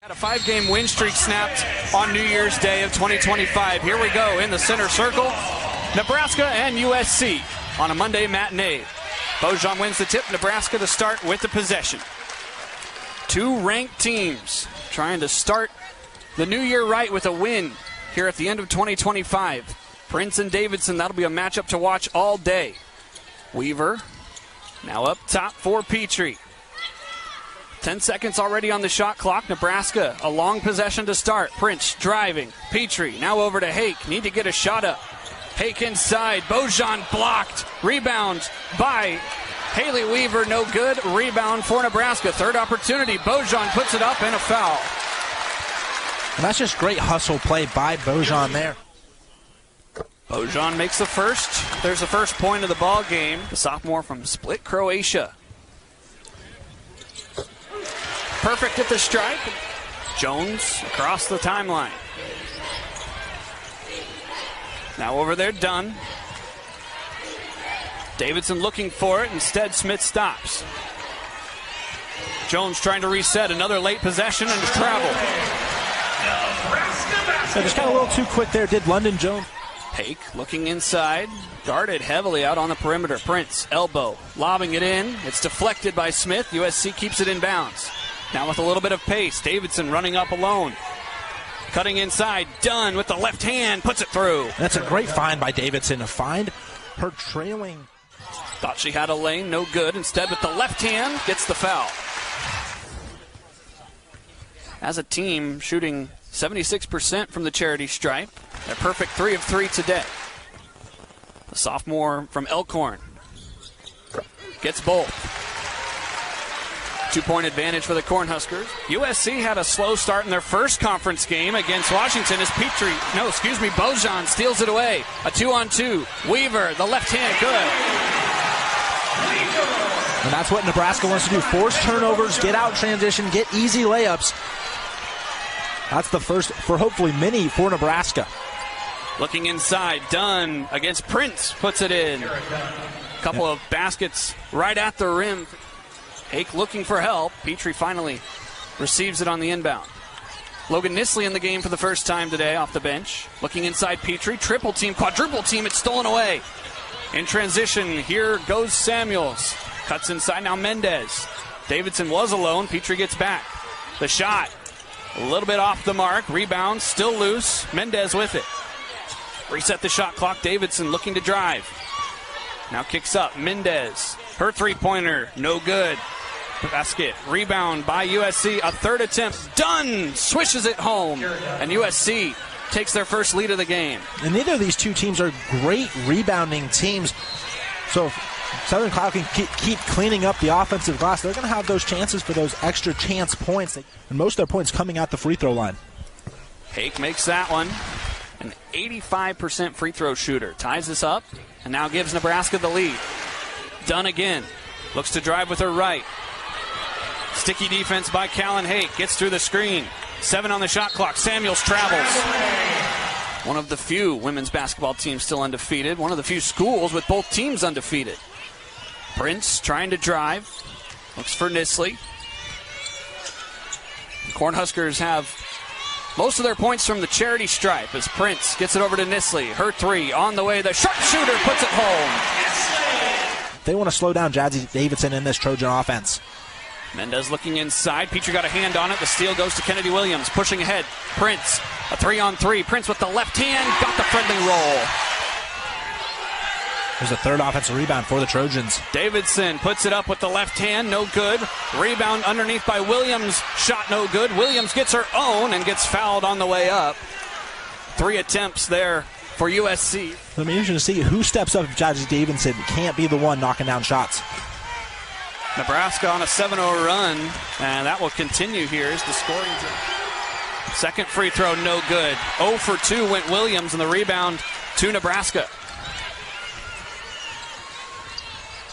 A 5-game win streak snapped on New Year's Day of 2025. Here we go in the center circle. Nebraska and USC on a Monday matinee. Bojan wins the tip. Nebraska to start with the possession. Two ranked teams trying to start the new year right with a win here at the end of 2025. Prince and Davidson, that'll be a matchup to watch all day. Weaver now up top for Petrie. 10 seconds already on the shot clock. Nebraska, a long possession to start. Prince driving. Petrie now over to Hake. Need to get a shot up. Hake inside. Bojan blocked. Rebound by Haley Weaver. No good. Rebound for Nebraska. Third opportunity. Bojan puts it up and a foul. And that's just great hustle play by Bojan there. Bojan makes the first. There's the first point of the ball game. The sophomore from Split, Croatia. Perfect at the strike. Jones across the timeline. Now over there, Dunn. Davidson looking for it. Instead, Smith stops. Jones trying to reset. Another late possession and travel. So just got a little too quick there, did London Jones. Hake looking inside. Guarded heavily out on the perimeter. Prince, elbow, lobbing it in. It's deflected by Smith. USC keeps it in bounds. Now with a little bit of pace, Davidson running up alone. Cutting inside, Dunn with the left hand, puts it through. That's a great find by Davidson to find her trailing. Thought she had a lane, no good. Instead with the left hand, gets the foul. As a team, shooting 76% from the charity stripe. Their perfect 3 of 3 today. The sophomore from Elkhorn gets both. 2-point advantage for the Cornhuskers. USC had a slow start in their first conference game against Washington as Bojan steals it away. A 2-on-2. Weaver, the left hand, good. And that's what Nebraska wants to do. Force turnovers, get out transition, get easy layups. That's the first for hopefully many for Nebraska. Looking inside, Dunn against Prince, puts it in. Couple of baskets right at the rim. Hake looking for help. Petrie finally receives it on the inbound. Logan Nisley in the game for the first time today off the bench. Looking inside Petrie. Triple team, quadruple team. It's stolen away. In transition, here goes Samuels. Cuts inside now Mendes. Davidson was alone. Petrie gets back. The shot. A little bit off the mark. Rebound still loose. Mendes with it. Reset the shot clock. Davidson looking to drive. Now kicks up. Mendes. Her three-pointer. No good. Basket. Rebound by USC. A third attempt. Dunn swishes it home. And USC takes their first lead of the game. And neither of these two teams are great rebounding teams. So if Southern Cloud can keep cleaning up the offensive glass, they're going to have those chances for those extra chance points. And most of their points coming at the free throw line. Hake makes that one. An 85% free throw shooter. Ties this up and now gives Nebraska the lead. Dunn again. Looks to drive with her right. Sticky defense by Callan Hake. Gets through the screen. 7 on the shot clock. Samuels travels. One of the few women's basketball teams still undefeated. One of the few schools with both teams undefeated. Prince trying to drive. Looks for Nisley. Cornhuskers have most of their points from the charity stripe as Prince gets it over to Nisley. Her 3 on the way. The sharpshooter puts it home. They want to slow down Jazzy Davidson in this Trojan offense. Mendes looking inside. Petrie got a hand on it. The steal goes to Kennedy Williams. Pushing ahead. Prince. A 3-on-3. Prince with the left hand. Got the friendly roll. There's a third offensive rebound for the Trojans. Davidson puts it up with the left hand. No good. Rebound underneath by Williams. Shot no good. Williams gets her own and gets fouled on the way up. 3 attempts there for USC. It'll be interesting to see who steps up if Jazzy Davidson can't be the one knocking down shots. Nebraska on a 7-0 run, and that will continue here as the scoring. Second free throw, no good. 0 for 2 went Williams, and the rebound to Nebraska.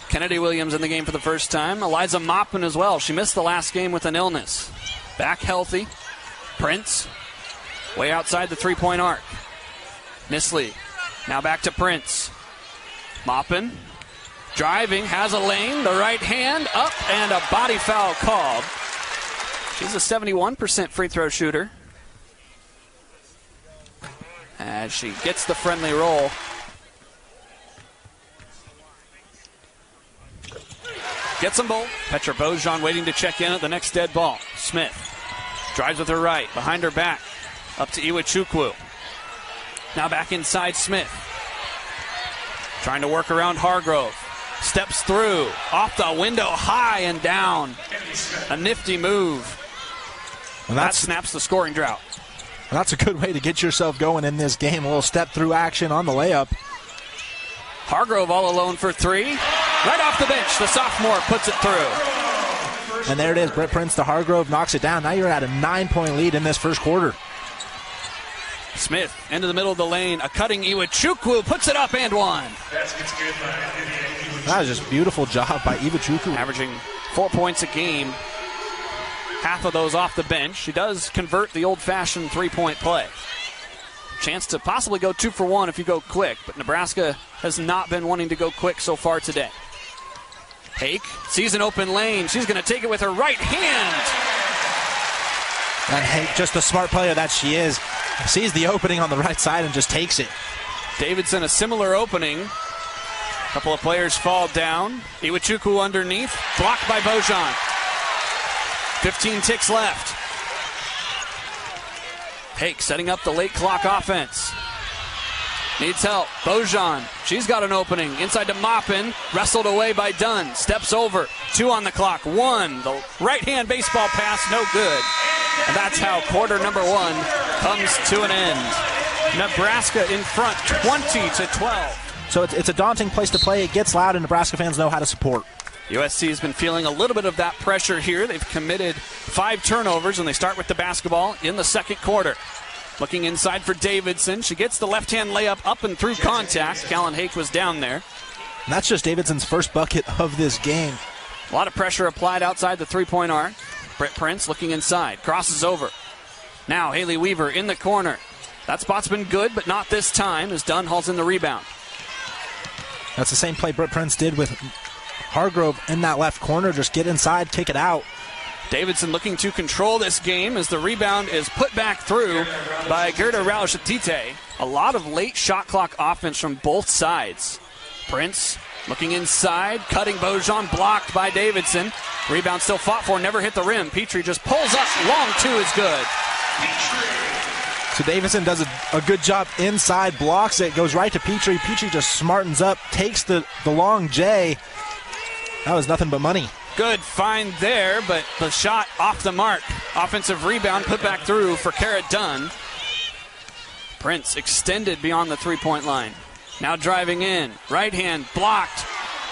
Kennedy Williams in the game for the first time. Eliza Maupin as well. She missed the last game with an illness. Back healthy. Prince, way outside the three-point arc. Nisley, now back to Prince. Maupin. Driving, has a lane, the right hand up, and a body foul called. She's a 71% free throw shooter. As she gets the friendly roll. Gets them both. Petra Bojan waiting to check in at the next dead ball. Smith drives with her right, behind her back. Up to Iwachukwu. Now back inside Smith. Trying to work around Hargrove. Steps through. Off the window, high and down. A nifty move. And that snaps the scoring drought. That's a good way to get yourself going in this game. A little step-through action on the layup. Hargrove all alone for three. Right off the bench, the sophomore puts it through. And there it is. Britt Prince to Hargrove knocks it down. Now you're at a 9-point lead in this first quarter. Smith into the middle of the lane. A cutting Iwachukwu puts it up and one. That was just a beautiful job by Iwachukwu. Averaging 4 points a game. Half of those off the bench. She does convert the old-fashioned three-point play. Chance to possibly go 2 for 1 if you go quick, but Nebraska has not been wanting to go quick so far today. Hake sees an open lane. She's going to take it with her right hand. And Hake, just the smart player that she is, sees the opening on the right side and just takes it. Davidson, a similar opening. A couple of players fall down. Iwachukwu underneath. Blocked by Bojan. 15 ticks left. Hake setting up the late clock offense. Needs help. Bojan, she's got an opening. Inside to Maupin. Wrestled away by Dunn. Steps over. 2 on the clock. 1. The right-hand baseball pass, no good. And that's how quarter number 1 comes to an end. Nebraska in front, 20-12. So it's a daunting place to play. It gets loud, and Nebraska fans know how to support. USC has been feeling a little bit of that pressure here. They've committed 5 turnovers, and they start with the basketball in the second quarter. Looking inside for Davidson. She gets the left-hand layup up and through contact. Callan Hake was down there. And that's just Davidson's first bucket of this game. A lot of pressure applied outside the three-point arc. Britt Prince looking inside. Crosses over. Now Haley Weaver in the corner. That spot's been good, but not this time as Dunn hauls in the rebound. That's the same play Britt Prince did with Hargrove in that left corner. Just get inside, kick it out. Davidson looking to control this game as the rebound is put back through by Gerda Rauschatite. A lot of late shot clock offense from both sides. Prince looking inside, cutting Bojan, blocked by Davidson. Rebound still fought for, never hit the rim. Petrie just pulls up, long 2 is good. So Davidson does a good job inside, blocks it, goes right to Petrie. Petrie just smartens up, takes the long J. That was nothing but money. Good find there, but the shot off the mark. Offensive rebound put back through for Kara Dunn. Prince extended beyond the three-point line. Now driving in. Right hand blocked.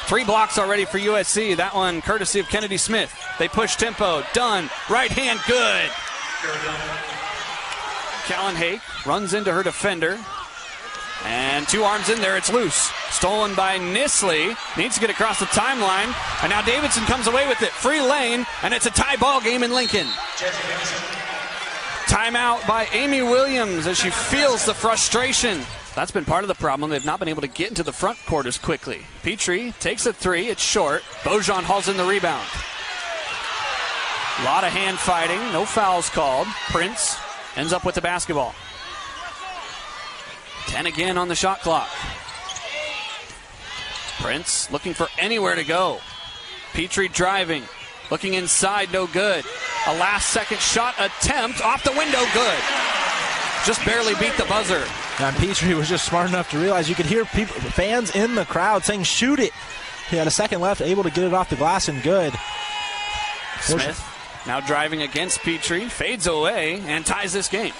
3 blocks already for USC. That one courtesy of Kennedy Smith. They push tempo. Dunn. Right hand good. Callan Hake runs into her defender. And 2 arms in there, it's loose. Stolen by Nisley. Needs to get across the timeline. And now Davidson comes away with it. Free lane, and it's a tie ball game in Lincoln. Timeout by Amy Williams as she feels the frustration. That's been part of the problem. They've not been able to get into the front court as quickly. Petrie takes a 3. It's short. Bojan hauls in the rebound. A lot of hand fighting. No fouls called. Prince ends up with the basketball. 10 again on the shot clock. Prince looking for anywhere to go. Petrie driving. Looking inside, no good. A last-second shot attempt off the window, good. Just barely beat the buzzer. And Petrie was just smart enough to realize you could hear fans in the crowd saying, shoot it. He had a second left, able to get it off the glass and good. Smith now driving against Petrie, fades away and ties this game.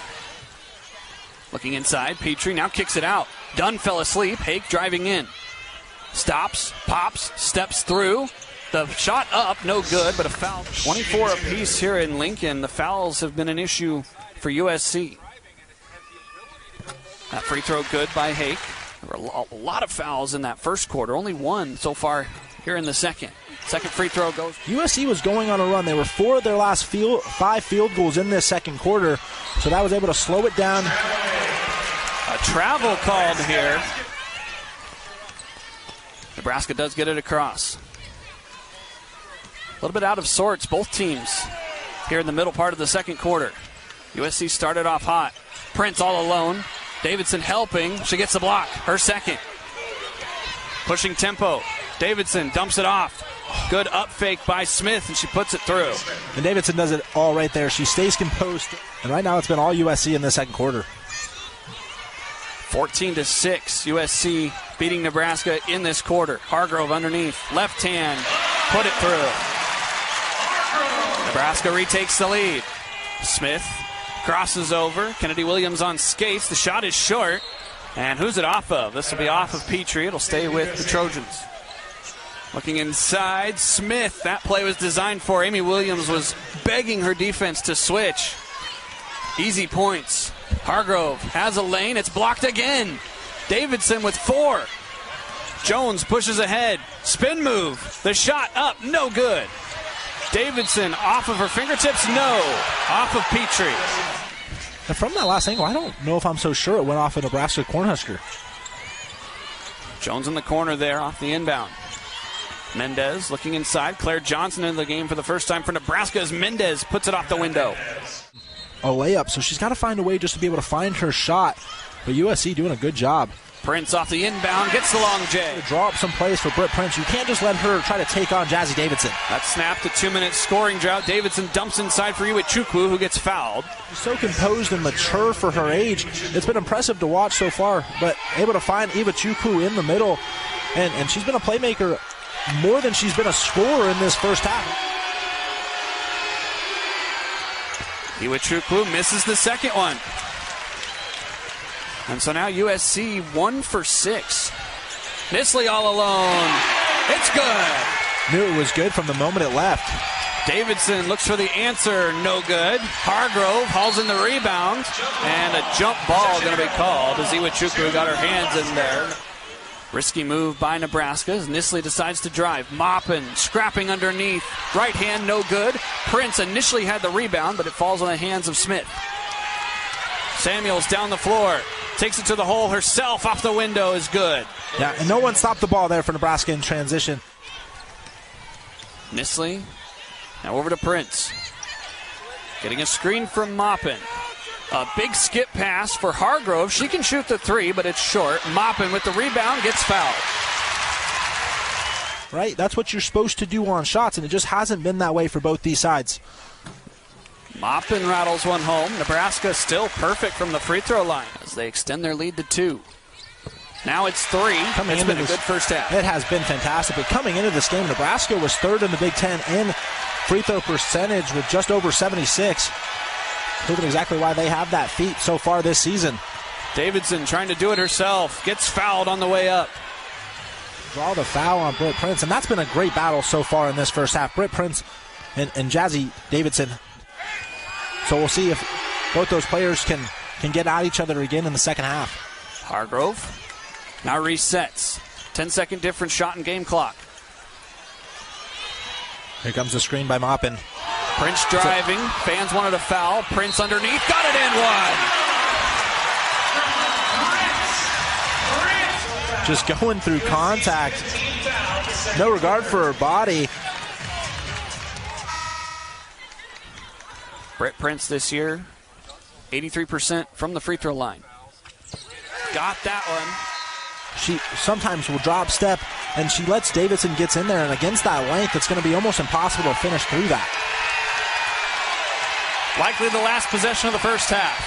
Looking inside, Petrie now kicks it out. Dunn fell asleep. Hake driving in. Stops, pops, steps through. The shot up, no good, but a foul. 24 apiece here in Lincoln. The fouls have been an issue for USC. That free throw good by Hake. There were a lot of fouls in that first quarter. Only 1 so far here in the second. Second free throw goes. USC was going on a run. They were 4 of their last 5 field goals in this second quarter, so that was able to slow it down. A travel called here. Nebraska does get it across. A little bit out of sorts, both teams here in the middle part of the second quarter. USC started off hot. Prince all alone. Davidson helping. She gets the block. Her second. Pushing tempo. Davidson dumps it off. Good up fake by Smith, and she puts it through. And Davidson does it all right there. She stays composed. And right now it's been all USC in the second quarter. 14-6, USC beating Nebraska in this quarter. Hargrove underneath, left hand, put it through. Nebraska retakes the lead. Smith crosses over. Kennedy Williams on skates. The shot is short. And who's it off of? This will be off of Petrie. It'll stay with the Trojans. Looking inside, Smith. That play was designed for. Amy Williams was begging her defense to switch. Easy points. Hargrove has a lane. It's blocked again. Davidson with 4. Jones pushes ahead. Spin move. The shot up. No good. Davidson off of her fingertips. No. Off of Petrie. And from that last angle, I don't know if I'm so sure it went off a Nebraska Cornhusker. Jones in the corner there off the inbound. Mendes looking inside. Claire Johnson in the game for the first time for Nebraska as Mendes puts it off the window. A layup, so she's got to find a way just to be able to find her shot. But USC doing a good job. Prince off the inbound, gets the long J. Draw up some plays for Britt Prince. You can't just let her try to take on Jazzy Davidson. That snapped a 2-minute scoring drought. Davidson dumps inside for Iwechukwu, who gets fouled. She's so composed and mature for her age. It's been impressive to watch so far, but able to find Iwechukwu in the middle. And she's been a playmaker more than she's been a scorer in this first half. Iwechukwu misses the second one. And so now USC 1 for 6. Nisley all alone. It's good. Knew it was good from the moment it left. Davidson looks for the answer. No good. Hargrove hauls in the rebound. And a jump ball going to be called as Iwechukwu got her hands in there. Risky move by Nebraska as Nisley decides to drive. Moppin, scrapping underneath. Right hand, no good. Prince initially had the rebound, but it falls on the hands of Smith. Samuels down the floor. Takes it to the hole herself. Off the window is good. Yeah, and no one stopped the ball there for Nebraska in transition. Nisley. Now over to Prince. Getting a screen from Moppin. A big skip pass for Hargrove. She can shoot the 3, but it's short. Moppin with the rebound, gets fouled. Right, that's what you're supposed to do on shots, and it just hasn't been that way for both these sides. Moppin rattles one home. Nebraska still perfect from the free throw line as they extend their lead to 2. Now it's 3. It's been a good first half. It has been fantastic, but coming into this game, Nebraska was 3rd in the Big Ten in free throw percentage with just over 76. Proving exactly why they have that feat so far this season. Davidson trying to do it herself. Gets fouled on the way up. Draw the foul on Britt Prince, and that's been a great battle so far in this first half. Britt Prince and Jazzy Davidson. So we'll see if both those players can get at each other again in the second half. Hargrove now resets. 10-second difference shot and game clock. Here comes the screen by Moppin. Prince driving. Fans wanted a foul. Prince underneath. Got it in one. Just going through contact. No regard for her body. Britt Prince this year, 83% from the free throw line. Got that one. She sometimes will drop step, and she lets Davidson gets in there, and against that length, it's going to be almost impossible to finish through that. Likely the last possession of the first half.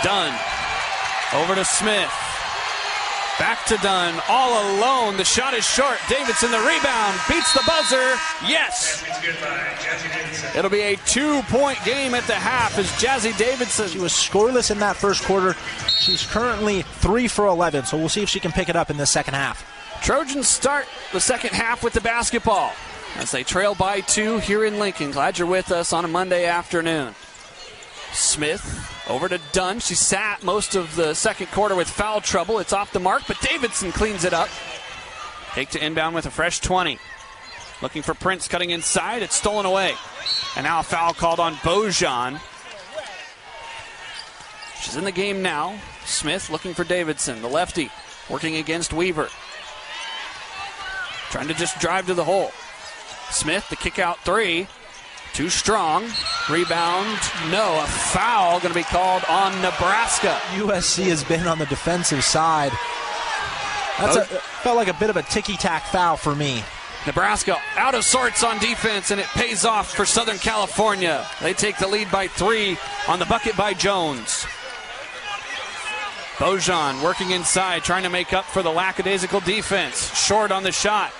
Dunn over to Smith. Back to Dunn, all alone. The shot is short. Davidson, the rebound, beats the buzzer. Yes! It'll be a 2-point game at the half as Jazzy Davidson. She was scoreless in that first quarter. She's currently 3 for 11, so we'll see if she can pick it up in this second half. Trojans start the second half with the basketball as they trail by 2 here in Lincoln. Glad you're with us on a Monday afternoon. Smith over to Dunn. She sat most of the second quarter with foul trouble. It's off the mark, but Davidson cleans it up. Take to inbound with a fresh 20. Looking for Prince cutting inside. It's stolen away. And now a foul called on Bojan. She's in the game now. Smith looking for Davidson, the lefty, working against Weaver. Trying to just drive to the hole. Smith, the kick out three. Too strong. Rebound, no. A foul going to be called on Nebraska. USC has been on the defensive side. Felt like a bit of a ticky-tack foul for me. Nebraska out of sorts on defense, and it pays off for Southern California. They take the lead by 3 on the bucket by Jones. Bojan working inside, trying to make up for the lackadaisical defense. Short on the shot.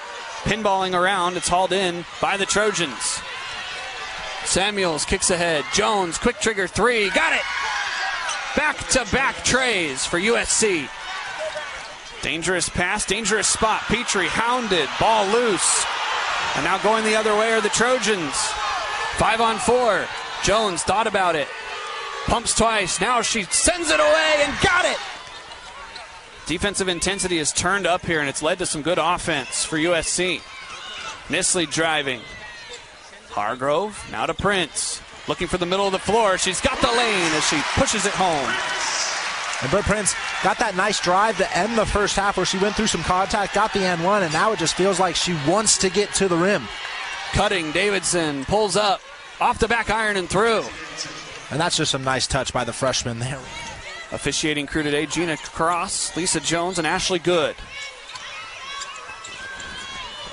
Pinballing around, it's hauled in by the Trojans. Samuels kicks ahead. Jones, quick trigger three. Got it! Back-to-back trays for USC. Dangerous pass, dangerous spot. Petrie hounded, ball loose. And now going the other way are the Trojans. 5-on-4. Jones thought about it. Pumps twice. Now she sends it away and got it! Defensive intensity is turned up here, and it's led to some good offense for USC. Nisley driving. Hargrove, now to Prince. Looking for the middle of the floor. She's got the lane as she pushes it home. And Britt Prince got that nice drive to end the first half where she went through some contact, got the N1, and now it just feels like she wants to get to the rim. Cutting, Davidson pulls up, off the back iron and through. And that's just some nice touch by the freshman there. Officiating crew today, Gina Cross, Lisa Jones, and Ashley Good.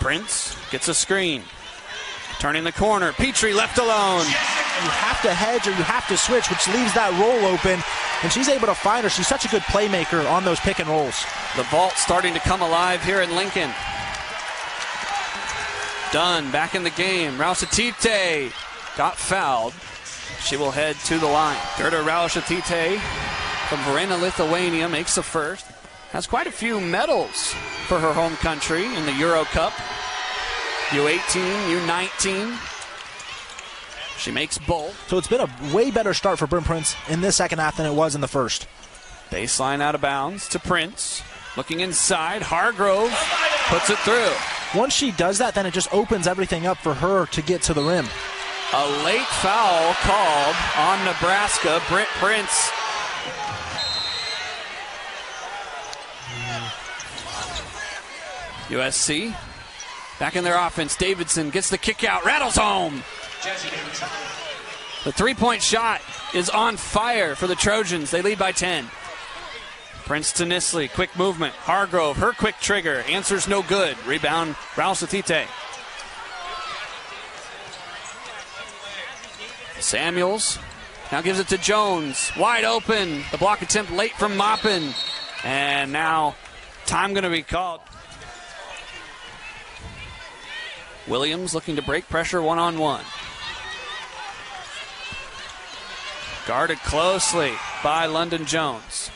Prince gets a screen. Turning the corner, Petrie left alone. You have to hedge or you have to switch, which leaves that roll open, and she's able to find her. She's such a good playmaker on those pick and rolls. The vault starting to come alive here in Lincoln. Dunn back in the game. Rausatite got fouled. She will head to the line. Gerda Rausatite from Varina, Lithuania makes the first. Has quite a few medals for her home country in the Euro Cup. U18, U19. She makes both. So it's been a way better start for Bryn Prince in this second half than it was in the first. Baseline out of bounds to Prince. Looking inside, Hargrove puts it through. Once she does that, then it just opens everything up for her to get to the rim. A late foul called on Nebraska. Britt Prince. USC back in their offense. Davidson gets the kick out, rattles home. The three-point shot is on fire for the Trojans. They lead by 10. Prince to Nisley, quick movement. Hargrove, her quick trigger, answers no good. Rebound, Rausatite. Samuels now gives it to Jones. Wide open. The block attempt late from Maupin. And now time going to be called. Williams looking to break pressure one-on-one. Guarded closely by London Jones.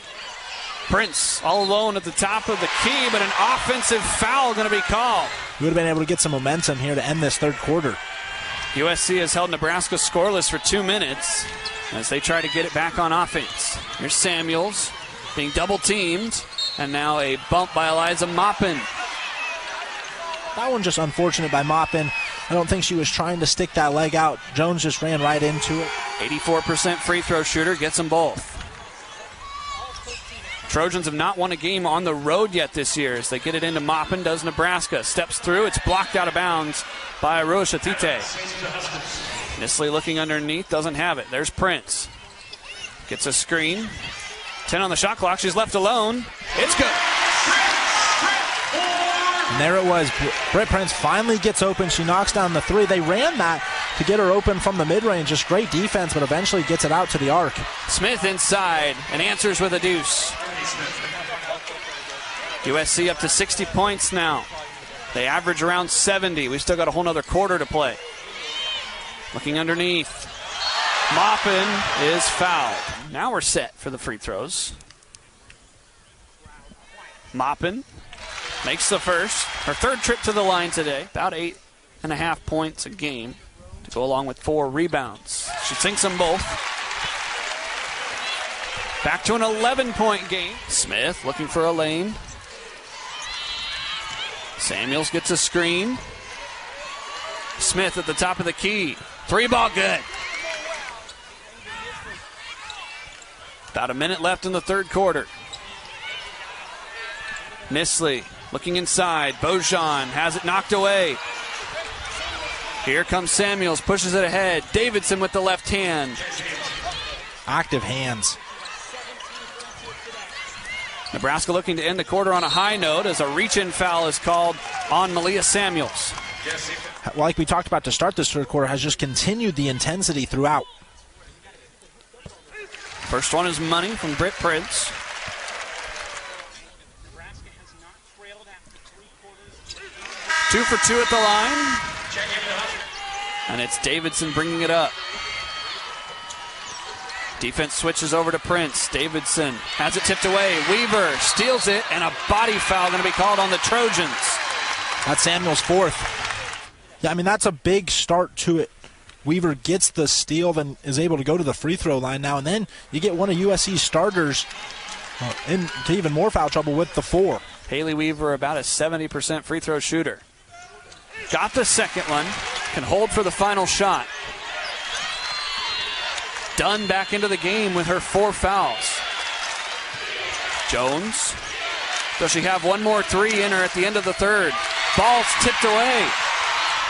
Prince all alone at the top of the key, but an offensive foul going to be called. We would have been able to get some momentum here to end this third quarter. USC has held Nebraska scoreless for 2 minutes as they try to get it back on offense. Here's Samuels being double-teamed, and now a bump by Eliza Maupin. That one just unfortunate by Maupin. I don't think she was trying to stick that leg out. Jones just ran right into it. 84% free throw shooter, gets them both. Trojans have not won a game on the road yet this year as they get it into Maupin, does Nebraska. Steps through, it's blocked out of bounds by Rausatite. Nisley looking underneath, doesn't have it. There's Prince. Gets a screen. 10 on the shot clock, she's left alone. It's good. And there it was. Britt Prince finally gets open. She knocks down the three. They ran that to get her open from the mid-range. Just great defense, but eventually gets it out to the arc. Smith inside and answers with a deuce. USC up to 60 points now. They average around 70. We've still got a whole other quarter to play. Looking underneath. Maupin is fouled. Now we're set for the free throws. Maupin makes the first. Her third trip to the line today. About 8.5 points a game to go along with 4 rebounds. She sinks them both. Back to an 11-point game. Smith looking for a lane. Samuels gets a screen. Smith at the top of the key. 3-ball good. About a minute left in the third quarter. Nisley looking inside. Bojan has it knocked away. Here comes Samuels, pushes it ahead. Davidson with the left hand. Active hands. Nebraska looking to end the quarter on a high note as a reach-in foul is called on Malia Samuels. Like we talked about to start this third quarter, has just continued the intensity throughout. First one is money from Britt Prince. 2 for 2 at the line. And it's Davidson bringing it up. Defense switches over to Prince. Davidson has it tipped away. Weaver steals it, and a body foul going to be called on the Trojans. That's Samuel's fourth. Yeah, I mean, that's a big start to it. Weaver gets the steal, then is able to go to the free throw line now, and then you get one of USC's starters into even more foul trouble with the 4. Haley Weaver, about a 70% free throw shooter. Got the second one, can hold for the final shot. Dunn back into the game with her 4 fouls. Jones, does she have one more 3 in her at the end of the third? Ball's tipped away.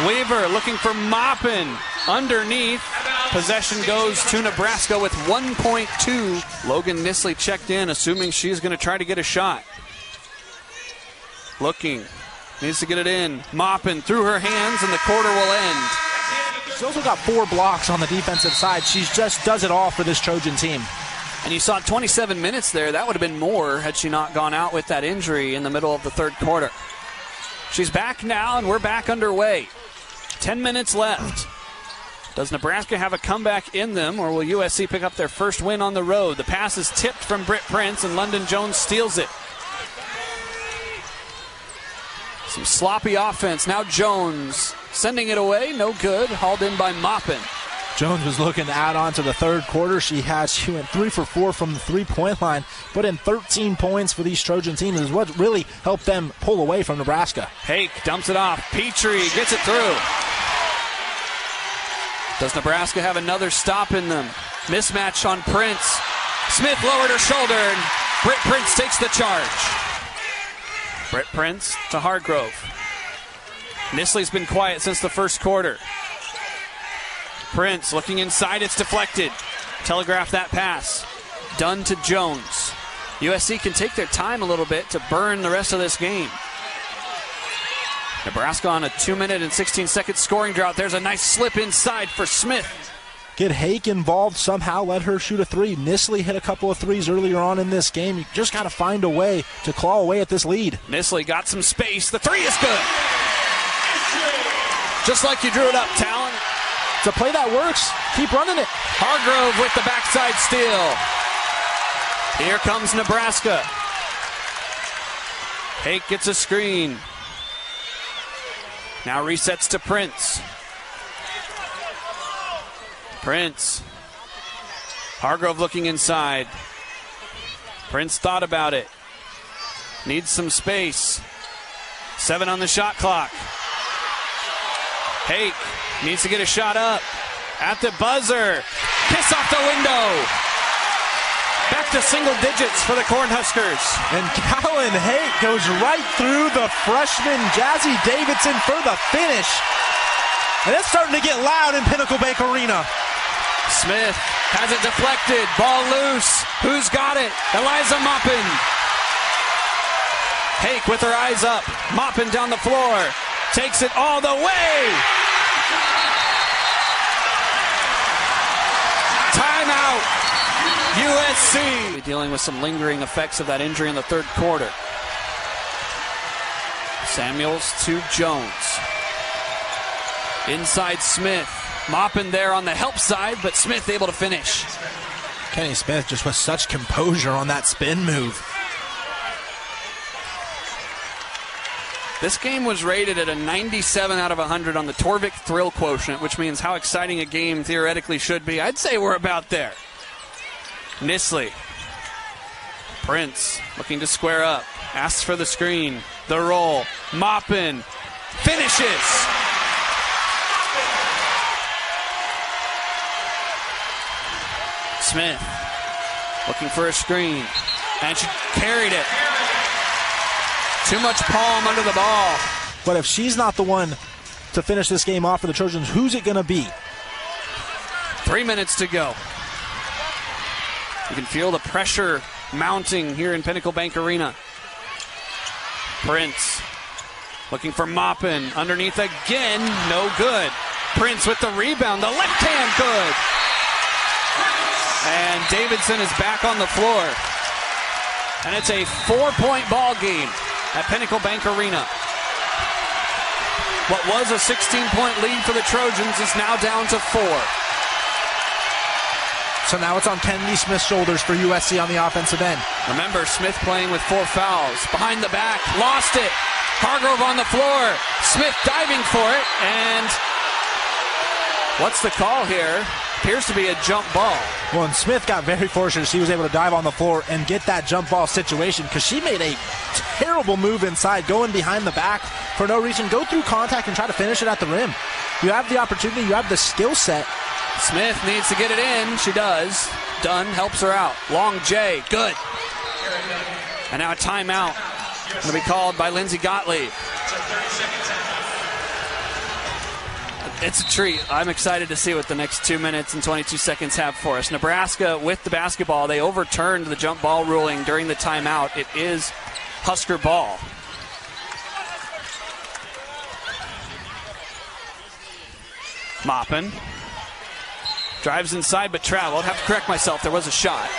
Weaver looking for Maupin underneath. Possession goes to Nebraska with 1.2. Logan Nisley checked in, assuming she's going to try to get a shot. Looking, needs to get it in. Maupin through her hands, and the quarter will end. She's also got 4 blocks on the defensive side. She just does it all for this Trojan team. And you saw 27 minutes there. That would have been more had she not gone out with that injury in the middle of the third quarter. She's back now, and we're back underway. 10 minutes left. Does Nebraska have a comeback in them, or will USC pick up their first win on the road? The pass is tipped from Britt Prince, and London Jones steals it. Some sloppy offense. Now Jones sending it away. No good. Hauled in by Maupin. Jones was looking to add on to the third quarter. She went 3 for 4 from the three-point line, put in 13 points for these Trojan teams. Is what really helped them pull away from Nebraska. Hake dumps it off. Petrie gets it through. Does Nebraska have another stop in them? Mismatch on Prince. Smith lowered her shoulder, and Britt Prince takes the charge. Britt Prince to Hargrove. Nisley's been quiet since the first quarter. Prince looking inside, it's deflected. Telegraph that pass. Dunn to Jones. USC can take their time a little bit to burn the rest of this game. Nebraska on a 2-minute and 16-second scoring drought. There's a nice slip inside for Smith. Get Hake involved somehow, let her shoot a 3. Nisley hit a couple of 3s earlier on in this game. You just got to find a way to claw away at this lead. Nisley got some space. The 3 is good. Just like you drew it up, Talon. It's a play that works. Keep running it. Hargrove with the backside steal. Here comes Nebraska. Hake gets a screen. Now resets to Prince. Prince. Hargrove looking inside. Prince thought about it. Needs some space. 7 on the shot clock. Hake needs to get a shot up. At the buzzer. Kiss off the window. Back to single digits for the Cornhuskers. And Callan Hake goes right through the freshman Jazzy Davidson for the finish. And it's starting to get loud in Pinnacle Bank Arena. Smith has it deflected. Ball loose. Who's got it? Eliza Maupin. Hake with her eyes up. Maupin down the floor. Takes it all the way. Timeout. USC. Dealing with some lingering effects of that injury in the third quarter. Samuels to Jones. Inside Smith. Maupin there on the help side, but Smith able to finish. Kenny Smith just with such composure on that spin move. This game was rated at a 97 out of 100 on the Torvik Thrill Quotient, which means how exciting a game theoretically should be. I'd say we're about there. Nisley. Prince looking to square up. Asks for the screen. The roll. Maupin finishes. Smith looking for a screen. And she carried it. Too much palm under the ball. But if she's not the one to finish this game off for the Trojans. Who's it going to be? 3 minutes to go. You can feel the pressure mounting here in Pinnacle Bank Arena. Prince looking for Maupin. Underneath again, no good. Prince with the rebound. The left hand good. And Davidson is back on the floor. And it's a 4-point ball game at Pinnacle Bank Arena. What was a 16-point lead for the Trojans is now down to 4. So now it's on Kennedy Smith's shoulders for USC on the offensive end. Remember, Smith playing with 4 fouls. Behind the back, lost it. Hargrove on the floor. Smith diving for it. And what's the call here? Appears to be a jump ball. Well, and Smith got very fortunate. She was able to dive on the floor and get that jump ball situation because she made a terrible move inside, going behind the back for no reason. Go through contact and try to finish it at the rim. You have the opportunity. You have the skill set. Smith needs to get it in. She does. Dunn helps her out. Long J. Good. And now a timeout. Going to be called by Lindsey Gottlieb. It's a treat. I'm excited to see what the next 2 minutes and 22 seconds have for us. Nebraska with the basketball. They overturned the jump ball ruling during the timeout. It is Husker ball. Maupin drives inside but traveled. Have to correct myself. There was a shot.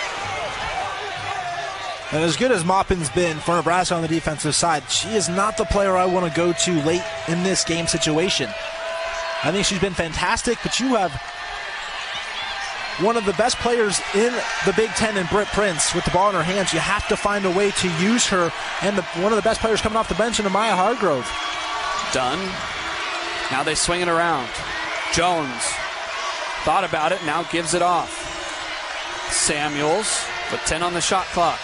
And as good as Maupin's been for Nebraska on the defensive side, she is not the player I want to go to late in this game situation. I think she's been fantastic, but you have one of the best players in the Big Ten in Britt Prince with the ball in her hands. You have to find a way to use her, and one of the best players coming off the bench in Malia Hargrove. Dunn. Now they swing it around. Jones thought about it, now gives it off. Samuels with 10 on the shot clock.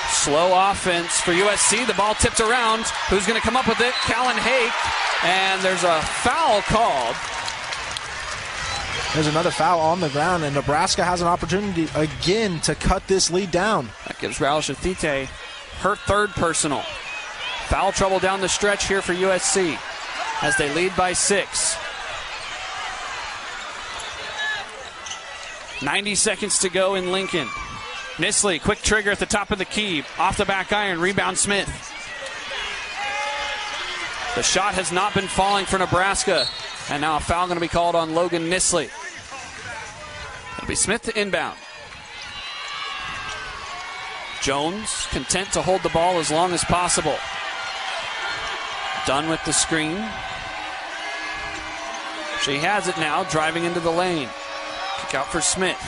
Slow offense for USC. The ball tipped around. Who's going to come up with it? Callan Hake. And there's a foul called. There's another foul on the ground, and Nebraska has an opportunity again to cut this lead down. That gives Raul-Shathite her 3rd personal. Foul trouble down the stretch here for USC as they lead by 6. 90 seconds to go in Lincoln. Nisley, quick trigger at the top of the key. Off the back iron, rebound Smith. The shot has not been falling for Nebraska. And now a foul going to be called on Logan Nisley. It'll be Smith to inbound. Jones content to hold the ball as long as possible. Dunn with the screen. She has it now, driving into the lane. Kick out for Smith.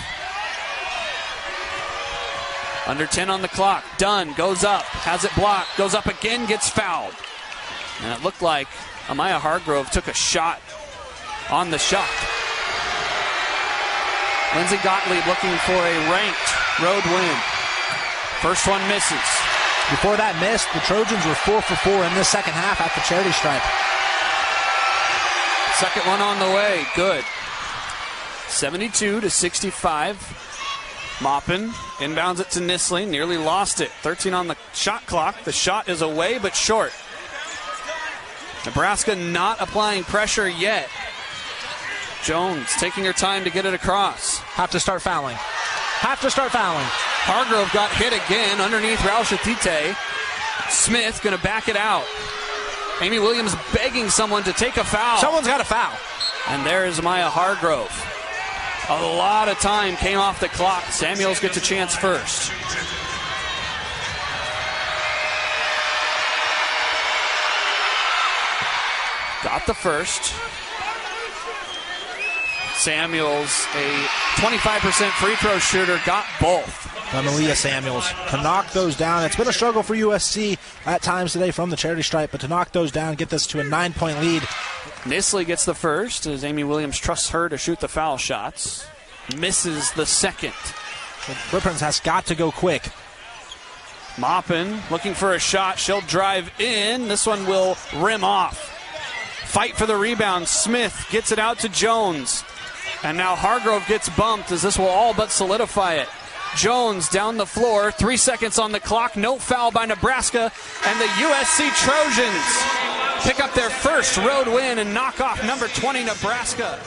Under 10 on the clock. Dunn goes up, has it blocked, goes up again, gets fouled. And it looked like Amaya Hargrove took a shot on the shot. Lindsey Gottlieb looking for a ranked road win. First one misses. Before that missed, the Trojans were 4 for 4 in this second half at the charity stripe. Second one on the way. Good. 72-65. Maupin inbounds it to Nisley. Nearly lost it. 13 on the shot clock. The shot is away but short. Nebraska not applying pressure yet. Jones taking her time to get it across. Have to start fouling. Hargrove got hit again underneath Raul-Shathite. Smith going to back it out. Amy Williams begging someone to take a foul. Someone's got a foul. And there is Maya Hargrove. A lot of time came off the clock. Samuels gets a chance first. Got the first. Samuels, a 25% free throw shooter, got both. Malia Samuels to knock those down. It's been a struggle for USC at times today from the charity stripe, but to knock those down, get this to a 9-point lead. Nisley gets the first as Amy Williams trusts her to shoot the foul shots. Misses the second. Britt Prince has got to go quick. Maupin looking for a shot. She'll drive in. This one will rim off. Fight for the rebound. Smith gets it out to Jones. And now Hargrove gets bumped as this will all but solidify it. Jones down the floor. 3 seconds on the clock. No foul by Nebraska. And the USC Trojans pick up their first road win and knock off number 20 Nebraska.